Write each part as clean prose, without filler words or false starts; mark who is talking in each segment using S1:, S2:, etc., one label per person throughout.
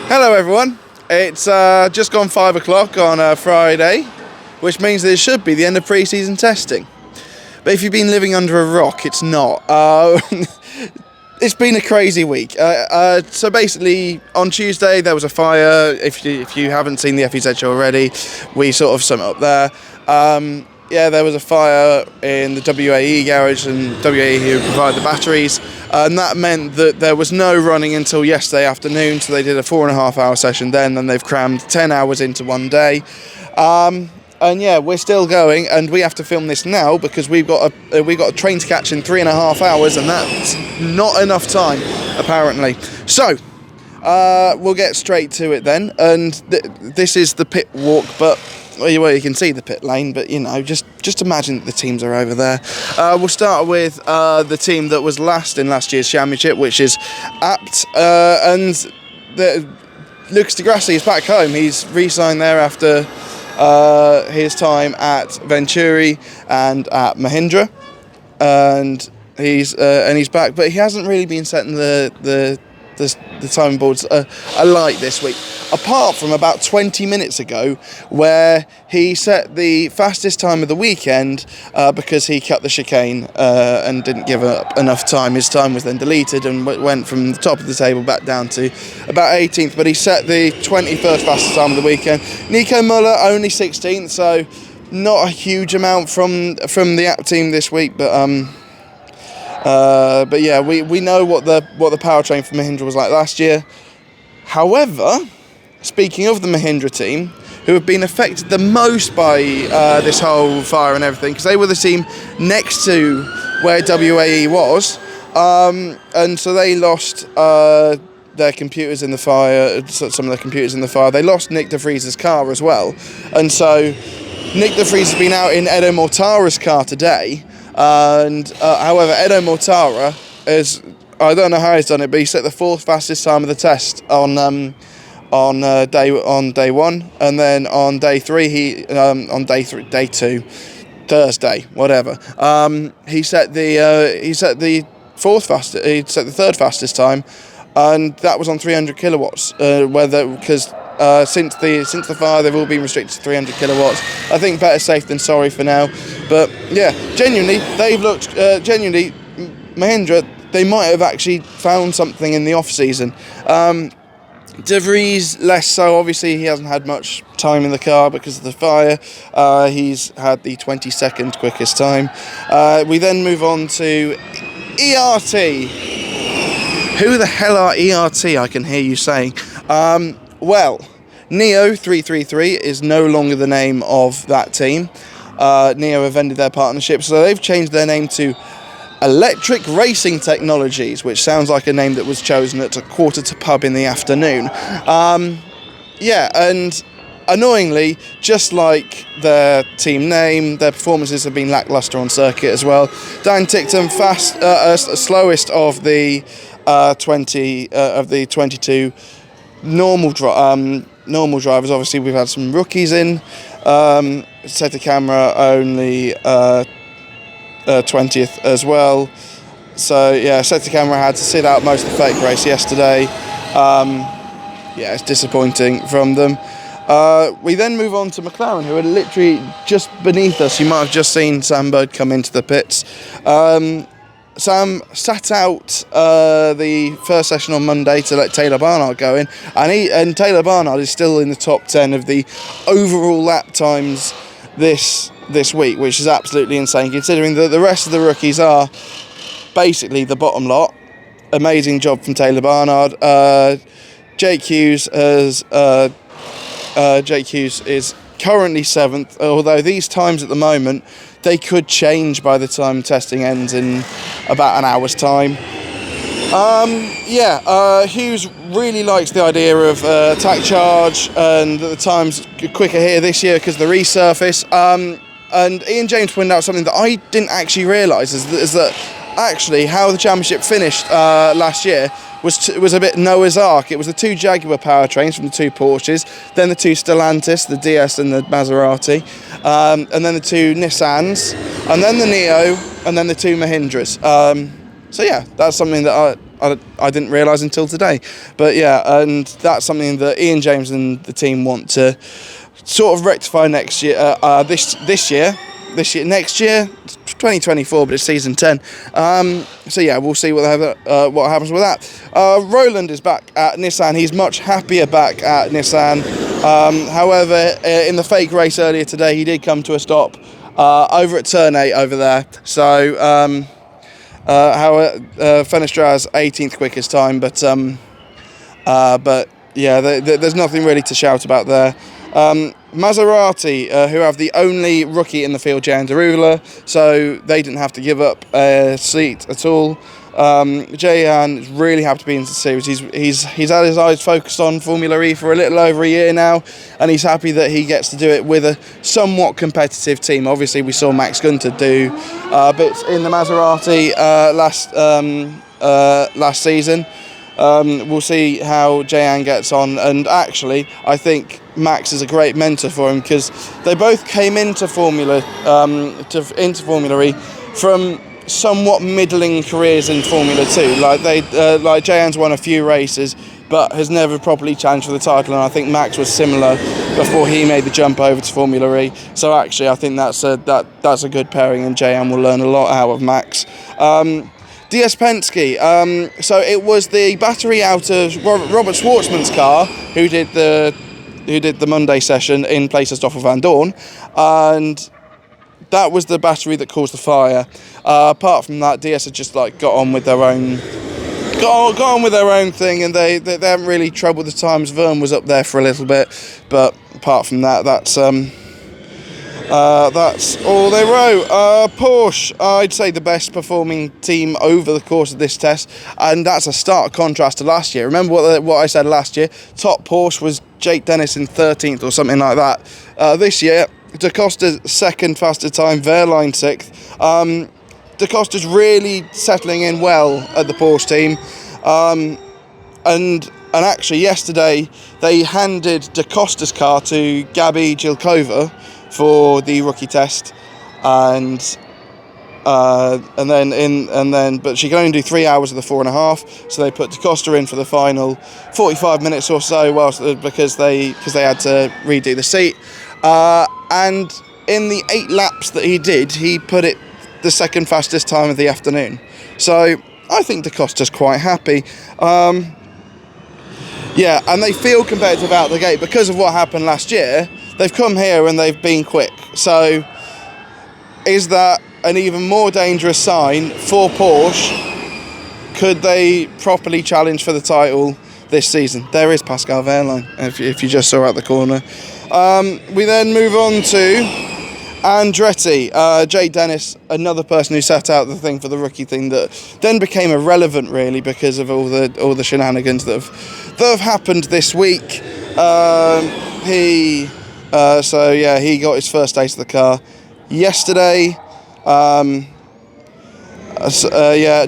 S1: Hello everyone, it's just gone 5 o'clock on a Friday, which means that it should be the end of pre-season testing. But if you've been living under a rock, it's not. It's been a crazy week. So basically, on Tuesday there was a fire. If you haven't seen the FEZ show already, we sort of sum it up there. There was a fire in the WAE garage, and WAE who provide the batteries, and that meant that there was no running until yesterday afternoon, so they did a 4.5 hour session then they've crammed 10 hours into one day. And yeah, we're still going, and we have to film this now because we've got a train to catch in 3.5 hours, and that's not enough time, apparently. So, we'll get straight to it then, and this is the pit walk, but well, you can see the pit lane, but you know, just imagine that the teams are over there. We'll start with the team that was last in last year's championship, which is Apt, and Lucas Di Grassi is back home. He's re-signed there after his time at Venturi and at Mahindra, and he's back, but he hasn't really been setting the timing boards alight this week, apart from about 20 minutes ago where he set the fastest time of the weekend because he cut the chicane and didn't give up enough time. His time was then deleted and went from the top of the table back down to about 18th, but he set the 21st fastest time of the weekend. Nico Muller only 16th, so not a huge amount from the app team this week, but yeah, we know what the powertrain for Mahindra was like last year. However, speaking of the Mahindra team, who have been affected the most by this whole fire and everything, because they were the team next to where WAE was, and so they lost their computers in the fire, some of their computers in the fire. They lost Nick De Vries's car as well, and so Nick De Vries has been out in Edo Mortara's car today. And however, Edo Mortara is, I don't know how he's done it, but he set the 4th fastest time of the test on day one, and then on day 3 day 2, Thursday, whatever. He set the 4th fastest. He set the 3rd fastest time, and that was on 300 kilowatts. Because since the fire, they've all been restricted to 300 kilowatts. I think better safe than sorry for now. But yeah, genuinely, they've looked Mahindra. They might have actually found something in the off season. De Vries less so. Obviously, he hasn't had much time in the car because of the fire. He's had the 22nd quickest time. We then move on to ERT. Who the hell are ERT? I can hear you saying. Well, Neo 333 is no longer the name of that team. Neo have ended their partnership, so they've changed their name to Electric Racing Technologies, which sounds like a name that was chosen at a quarter to pub in the afternoon. Yeah, and annoyingly, just like their team name, their performances have been lackluster on circuit as well. Dan Tickton, slowest of the 22 normal drivers. Obviously, we've had some rookies in. Set a camera only 20th as well. So yeah, Set a camera had to sit out most of the fake race yesterday. Yeah, it's disappointing from them. We then move on to McLaren, who are literally just beneath us. You might have just seen Sam Bird come into the pits. Sam sat out the first session on Monday to let Taylor Barnard go in, and Taylor Barnard is still in the top 10 of the overall lap times this week, which is absolutely insane considering that the rest of the rookies are basically the bottom lot. Amazing job from Taylor Barnard. Jake Hughes is currently 7th, although these times at the moment they could change by the time testing ends in about an hour's time. Hughes really likes the idea of attack charge, and the time's quicker here this year because of the resurface. And Ian James pointed out something that I didn't actually realise is that actually how the championship finished last year was a bit Noah's Ark. It was the 2 Jaguar powertrains from the 2 Porsches, then the 2 Stellantis, the DS and the Maserati, and then the 2 Nissans, and then the Neo, and then the 2 Mahindras. So yeah, that's something that I didn't realise until today. But yeah, and that's something that Ian James and the team want to sort of rectify next year. Next year, 2024, but it's season 10. So yeah, we'll see what happens with that. Roland is back at Nissan. He's much happier back at Nissan. However, in the fake race earlier today, he did come to a stop over at turn 8 over there. So Fenestra's 18th quickest time, but yeah, there's nothing really to shout about there. Maserati, who have the only rookie in the field, Jan Derula, so they didn't have to give up a seat at all. Jayan is really happy to be in the series. He's had his eyes focused on Formula E for a little over a year now, and he's happy that he gets to do it with a somewhat competitive team. Obviously, we saw Max Gunter do bits in the Maserati last season. We'll see how Jayan gets on, and actually I think Max is a great mentor for him, because they both came into Formula E from somewhat middling careers in Formula 2. Like Jayan's won a few races but has never properly challenged for the title, and I think Max was similar before he made the jump over to Formula E. So actually I think that's a good pairing, and Jayan will learn a lot out of Max. DS Penske, so it was the battery out of Robert Schwartzman's car who did the Monday session in place of Stoffel van Dorn, and that was the battery that caused the fire. Apart from that, DS had just got on with their own thing, and they haven't really troubled the times. Verne was up there for a little bit, but apart from that, that's all they wrote. Porsche, I'd say the best performing team over the course of this test, and that's a stark contrast to last year. Remember what I said last year? Top Porsche was Jake Dennis in 13th or something like that. This year, Da Costa's second fastest time, Wehrlein 6th. Da Costa's really settling in well at the Porsche team, and actually yesterday they handed Da Costa's car to Gabi Jilkova for the rookie test, but she can only do 3 hours of the 4.5, so they put Da Costa in for the final 45 minutes or so, because they had to redo the seat, and in the 8 laps that he did, he put it the second fastest time of the afternoon. So I think Da Costa's quite happy. Yeah, and they feel competitive out the gate because of what happened last year. They've come here and they've been quick. So is that an even more dangerous sign for Porsche? Could they properly challenge for the title this season? There is Pascal Wehrlein, if you just saw out the corner. We then move on to Andretti. Jay Dennis, another person who set out the thing for the rookie thing that then became irrelevant really because of all the shenanigans that have happened this week. He got his first taste of the car yesterday.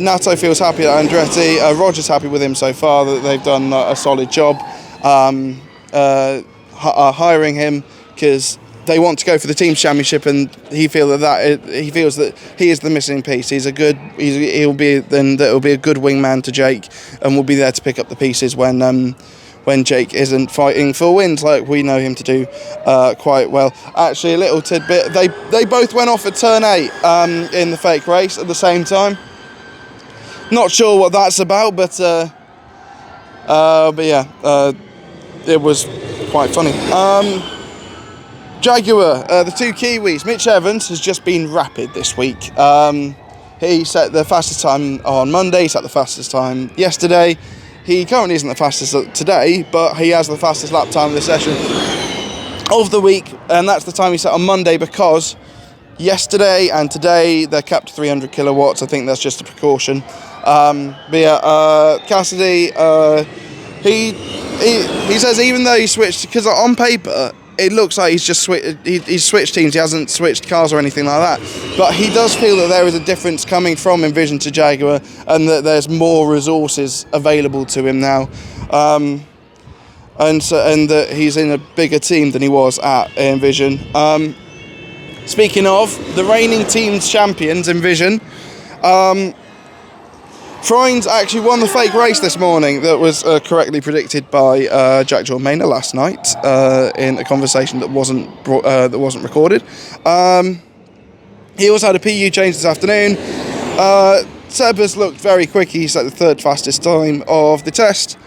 S1: Nato feels happy at Andretti. Roger's happy with him so far, that they've done a solid job hiring him, because they want to go for the team's championship, and he feels that he is the missing piece. It'll be a good wingman to Jake, and will be there to pick up the pieces when Jake isn't fighting for wins, like we know him to do quite well. Actually, a little tidbit: they both went off at turn 8 in the fake race at the same time. Not sure what that's about, but yeah, it was quite funny. Jaguar, the two Kiwis. Mitch Evans has just been rapid this week. He set the fastest time on Monday, he set the fastest time yesterday. He currently isn't the fastest today, but he has the fastest lap time of the session of the week, and that's the time he set on Monday, because yesterday and today they're capped 300 kilowatts. I think that's just a precaution. Cassidy, he says even though he switched, because on paper it looks like he's switched teams, he hasn't switched cars or anything like that, but he does feel that there is a difference coming from Envision to Jaguar, and that there's more resources available to him now, and that he's in a bigger team than he was at Envision. Speaking of the reigning team champions, Envision, Freins actually won the fake race this morning that was correctly predicted by Jack John Maynard last night in a conversation that wasn't recorded. He also had a PU change this afternoon. Seb has looked very quick. He's at the third fastest time of the test.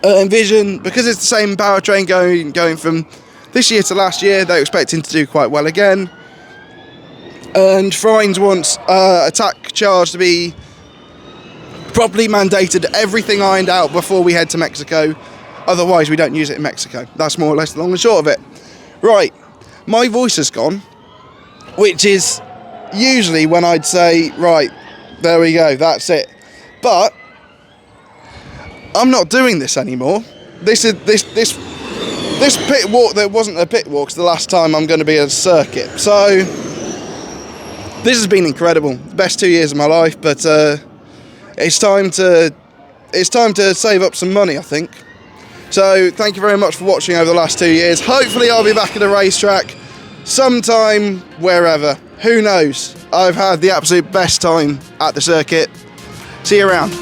S1: Envision, because it's the same powertrain going from this year to last year, they're expecting to do quite well again. And Freins wants attack charge to be properly mandated, everything ironed out before we head to Mexico. Otherwise, we don't use it in Mexico. That's more or less the long and short of it. Right, my voice has gone, which is usually when I'd say, right, there we go, that's it. But I'm not doing this anymore. This pit walk, there wasn't a pit walk, the last time I'm going to be at a circuit. So this has been incredible. The best 2 years of my life, but it's time to save up some money, I think. So thank you very much for watching over the last 2 years. Hopefully I'll be back at a racetrack sometime, wherever. Who knows? I've had the absolute best time at the circuit. See you around.